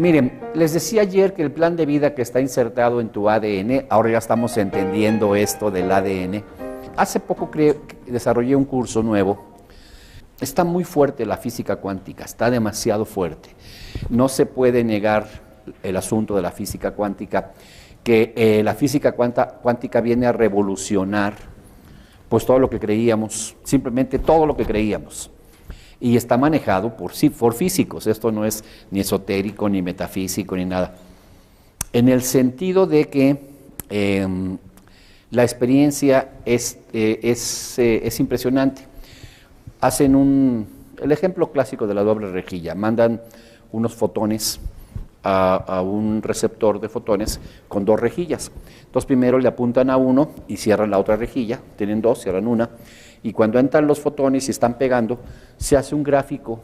Miren, les decía ayer que el plan de vida que está insertado en tu ADN, ahora ya estamos entendiendo esto del ADN. Hace poco desarrollé un curso nuevo. Está muy fuerte la física cuántica, está demasiado fuerte. No se puede negar el asunto de la física cuántica, que la física cuántica viene a revolucionar pues todo lo que creíamos, simplemente todo lo que creíamos. Y está manejado por físicos, esto no es ni esotérico, ni metafísico, ni nada. En el sentido de que la experiencia es impresionante. Hacen el ejemplo clásico de la doble rejilla, mandan unos fotones a un receptor de fotones con dos rejillas. Entonces primero le apuntan a uno y cierran la otra rejilla, tienen dos, cierran una, y cuando entran los fotones y están pegando, se hace un gráfico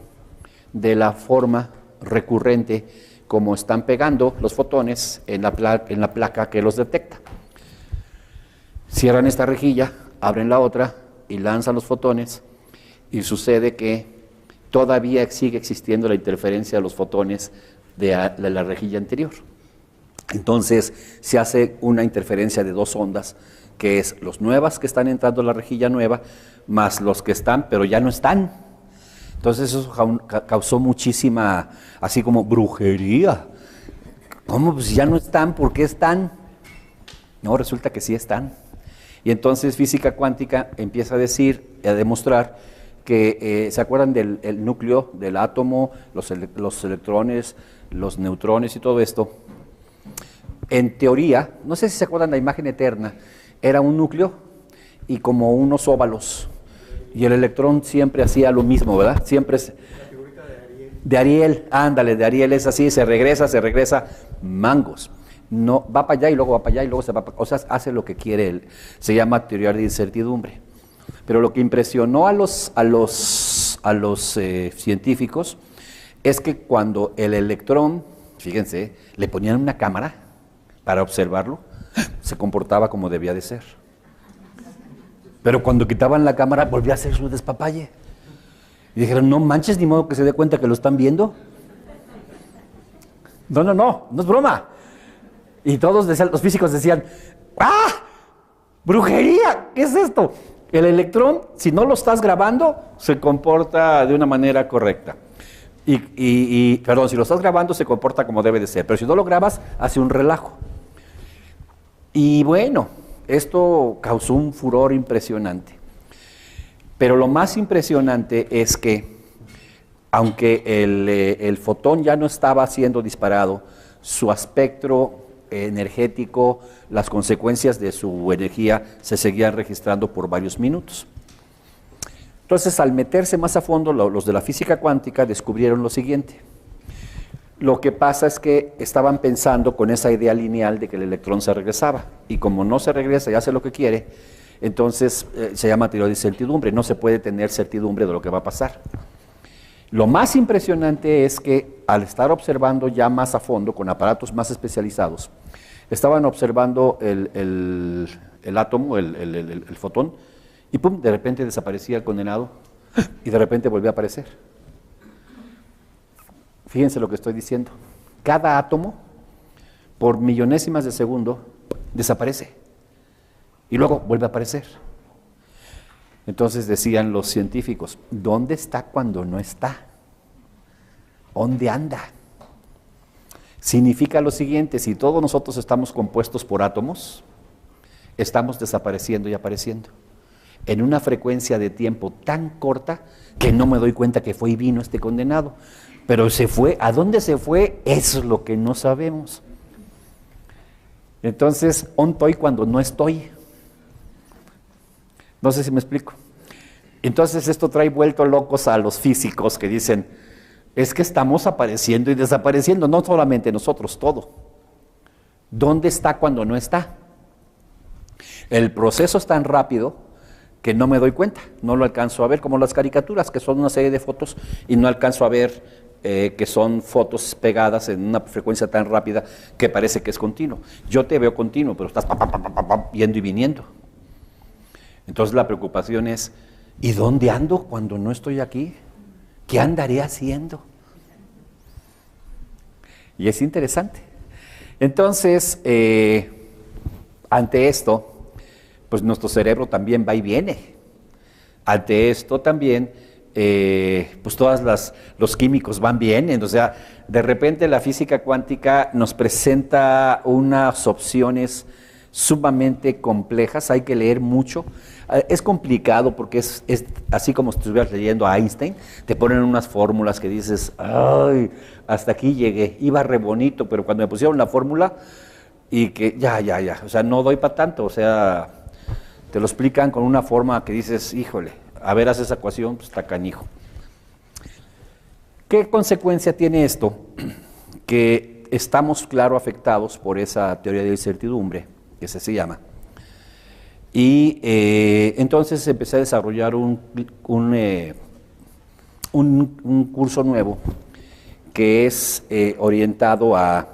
de la forma recurrente como están pegando los fotones en la placa que los detecta. Cierran esta rejilla, abren la otra y lanzan los fotones, y sucede que todavía sigue existiendo la interferencia de los fotones de la rejilla anterior. Entonces se hace una interferencia de dos ondas, que es los nuevas que están entrando a la rejilla nueva, más los que están, pero ya no están. Entonces eso causó muchísima, así como brujería. ¿Cómo? Pues ya no están, ¿por qué están? No, resulta que sí están. Y entonces física cuántica empieza a decir, a demostrar que, ¿se acuerdan del núcleo, del átomo, los electrones, los neutrones y todo esto? En teoría, no sé si se acuerdan de la imagen eterna, era un núcleo y como unos óvalos, y el electrón siempre hacía lo mismo, ¿verdad? Siempre es... La figurita de Ariel. De Ariel, ándale, de Ariel es así, se regresa, mangos. No, va para allá y luego va para allá y luego se va para... O sea, hace lo que quiere él. Se llama teoría de incertidumbre. Pero lo que impresionó a los científicos es que cuando el electrón, fíjense, le ponían una cámara para observarlo, se comportaba como debía de ser. Pero cuando quitaban la cámara, volvía a hacer su despapalle. Y dijeron, no manches, ni modo que se dé cuenta que lo están viendo. No es broma. Y todos los físicos decían, ¡ah! ¡Brujería! ¿Qué es esto? El electrón, si no lo estás grabando, se comporta de una manera correcta. Perdón, si lo estás grabando, se comporta como debe de ser. Pero si no lo grabas, hace un relajo. Y bueno, esto causó un furor impresionante. Pero lo más impresionante es que, aunque el fotón ya no estaba siendo disparado, su espectro energético, las consecuencias de su energía se seguían registrando por varios minutos. Entonces, al meterse más a fondo, los de la física cuántica descubrieron lo siguiente. Lo que pasa es que estaban pensando con esa idea lineal de que el electrón se regresaba, y como no se regresa y hace lo que quiere, entonces se llama teoría de incertidumbre. No se puede tener certidumbre de lo que va a pasar. Lo más impresionante es que al estar observando ya más a fondo, con aparatos más especializados, estaban observando el átomo, el fotón, y pum, de repente desaparecía el condenado, y de repente volvía a aparecer. Fíjense lo que estoy diciendo. Cada átomo, por millonésimas de segundo, desaparece, y luego vuelve a aparecer. Entonces decían los científicos, ¿dónde está cuando no está? ¿Dónde anda? Significa lo siguiente, si todos nosotros estamos compuestos por átomos, estamos desapareciendo y apareciendo en una frecuencia de tiempo tan corta que no me doy cuenta que fue y vino este condenado. Pero se fue, ¿a dónde se fue? Eso es lo que no sabemos. Entonces, ¿dónde estoy cuando no estoy? No sé si me explico. Entonces esto trae vuelto locos a los físicos que dicen, es que estamos apareciendo y desapareciendo, no solamente nosotros, todo. ¿Dónde está cuando no está? El proceso es tan rápido que no me doy cuenta, no lo alcanzo a ver, como las caricaturas, que son una serie de fotos y no alcanzo a ver que son fotos pegadas en una frecuencia tan rápida que parece que es continuo. Yo te veo continuo, pero estás yendo y viniendo. Entonces la preocupación es, ¿y dónde ando cuando no estoy aquí? ¿Qué andaré haciendo? Y es interesante. Entonces, ante esto, pues nuestro cerebro también va y viene. Ante esto también, pues los químicos van bien. O sea, de repente la física cuántica nos presenta unas opciones sumamente complejas, hay que leer mucho. Es complicado porque es así como si estuvieras leyendo a Einstein, te ponen unas fórmulas que dices, ay, hasta aquí llegué, iba re bonito, pero cuando me pusieron la fórmula y que ya, o sea, no doy para tanto, o sea, te lo explican con una forma que dices, híjole, a ver, haz esa ecuación, pues está canijo. ¿Qué consecuencia tiene esto? Que estamos, claro, afectados por esa teoría de incertidumbre, que se llama. Y entonces empecé a desarrollar un curso nuevo que es orientado a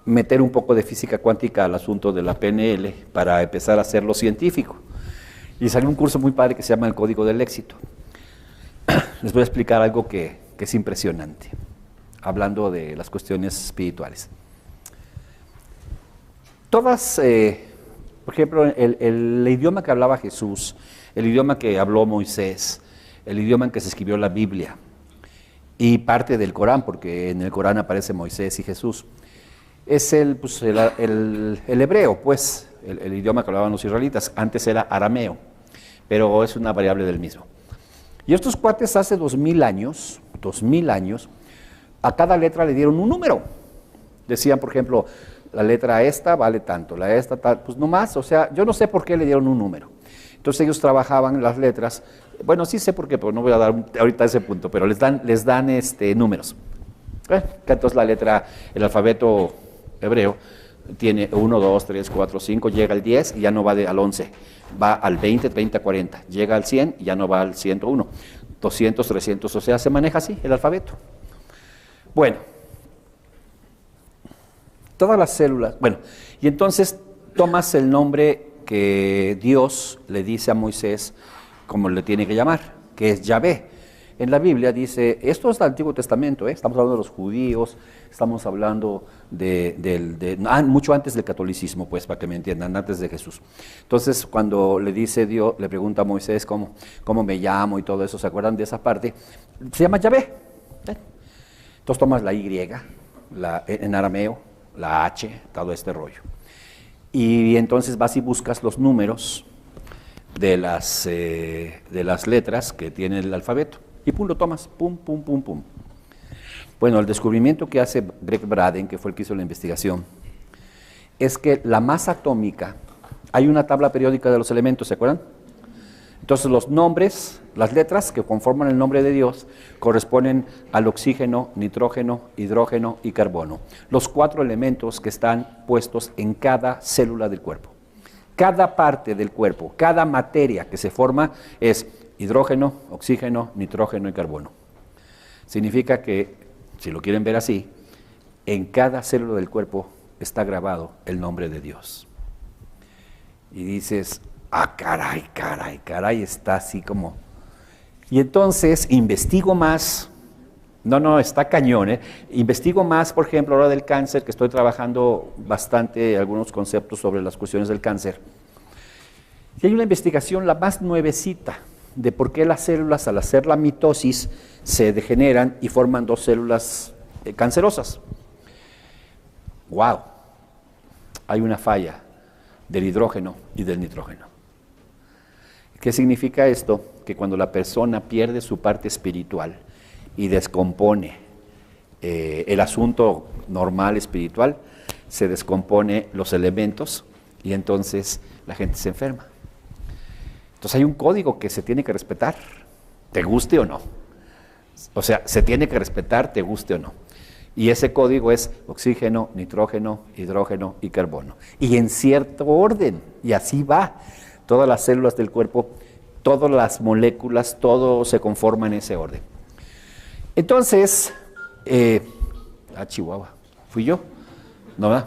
meter un poco de física cuántica al asunto de la PNL para empezar a hacerlo científico. Y salió un curso muy padre que se llama El Código del Éxito. Les voy a explicar algo que es impresionante, hablando de las cuestiones espirituales. Todas, por ejemplo, el idioma que hablaba Jesús, el idioma que habló Moisés, el idioma en que se escribió la Biblia y parte del Corán, porque en el Corán aparece Moisés y Jesús, es el hebreo, pues, el idioma que hablaban los israelitas. Antes era arameo, pero es una variable del mismo. Y estos cuates hace 2000 años, a cada letra le dieron un número. Decían, por ejemplo, la letra esta vale tanto, la esta tal, pues no más, o sea, yo no sé por qué le dieron un número. Entonces ellos trabajaban las letras, bueno, sí sé por qué, pero no voy a dar ahorita ese punto, pero les dan números. Entonces la letra, el alfabeto hebreo, tiene 1, 2, 3, 4, 5, llega al 10 y ya no va al 11, va al 20, 30, 40, llega al 100 y ya no va al 101, 200, 300, o sea, se maneja así el alfabeto. Bueno, todas las células, bueno, y entonces tomas el nombre que Dios le dice a Moisés como le tiene que llamar, que es Yahvé. En la Biblia dice, esto es del Antiguo Testamento, estamos hablando de los judíos, estamos hablando mucho antes del catolicismo, pues, para que me entiendan, antes de Jesús. Entonces, cuando le dice Dios, le pregunta a Moisés cómo me llamo y todo eso, ¿se acuerdan de esa parte? Se llama Yahvé. Entonces tomas la Y, en arameo, la H, todo este rollo. Y entonces vas y buscas los números de las letras que tiene el alfabeto. Y pum, lo tomas, pum, pum, pum, pum. Bueno, el descubrimiento que hace Greg Braden, que fue el que hizo la investigación, es que la masa atómica, hay una tabla periódica de los elementos, ¿se acuerdan? Entonces los nombres, las letras que conforman el nombre de Dios, corresponden al oxígeno, nitrógeno, hidrógeno y carbono. Los 4 elementos que están puestos en cada célula del cuerpo. Cada parte del cuerpo, cada materia que se forma es hidrógeno, oxígeno, nitrógeno y carbono. Significa que, si lo quieren ver así, en cada célula del cuerpo está grabado el nombre de Dios. Y dices, caray, está así como... Y entonces investigo más, está cañón, investigo más, por ejemplo, ahora del cáncer, que estoy trabajando bastante algunos conceptos sobre las cuestiones del cáncer. Y hay una investigación, la más nuevecita, de por qué las células al hacer la mitosis se degeneran y forman 2 células cancerosas. ¡Wow! Hay una falla del hidrógeno y del nitrógeno. ¿Qué significa esto? Que cuando la persona pierde su parte espiritual y descompone el asunto normal espiritual, se descompone los elementos y entonces la gente se enferma. Entonces hay un código que se tiene que respetar, te guste o no. O sea, se tiene que respetar, te guste o no. Y ese código es oxígeno, nitrógeno, hidrógeno y carbono. Y en cierto orden, y así va. Todas las células del cuerpo, todas las moléculas, todo se conforma en ese orden. Entonces, Chihuahua, ¿fui yo? ¿No, verdad?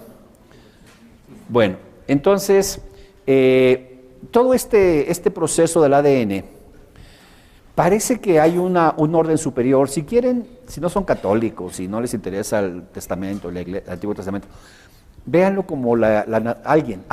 Bueno, entonces... todo este proceso del ADN, Parece que hay un orden superior. Si quieren, si no son católicos, si no les interesa el testamento, el Antiguo Testamento, véanlo como alguien